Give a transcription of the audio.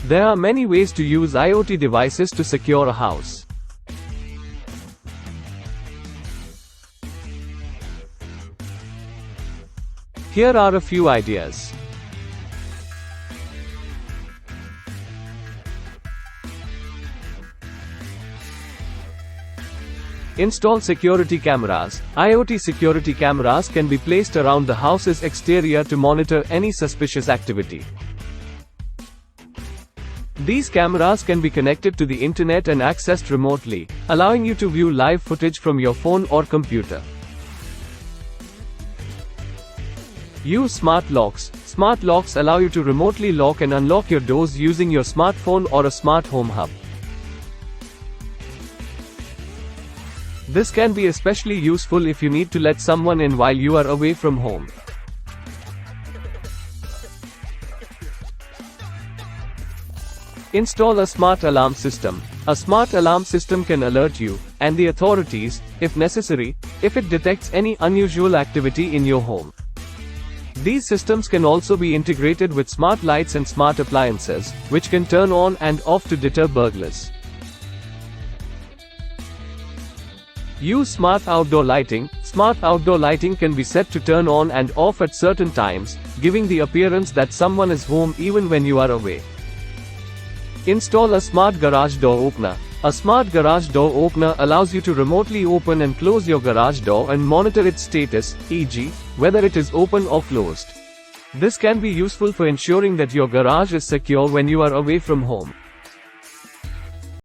There are many ways to use IoT devices to secure a house. Here are a few ideas. Install security cameras. IoT security cameras can be placed around the house's exterior to monitor any suspicious activity. These cameras can be connected to the internet and accessed remotely, allowing you to view live footage from your phone or computer. Use smart locks. Smart locks allow you to remotely lock and unlock your doors using your smartphone or a smart home hub. This can be especially useful if you need to let someone in while you are away from home. Install a smart alarm system. A smart alarm system can alert you, and the authorities, if necessary, if it detects any unusual activity in your home. These systems can also be integrated with smart lights and smart appliances, which can turn on and off to deter burglars. Use smart outdoor lighting. Smart outdoor lighting can be set to turn on and off at certain times, giving the appearance that someone is home even when you are away. Install a smart garage door opener. A smart garage door opener allows you to remotely open and close your garage door and monitor its status, e.g., whether it is open or closed. This can be useful for ensuring that your garage is secure when you are away from home.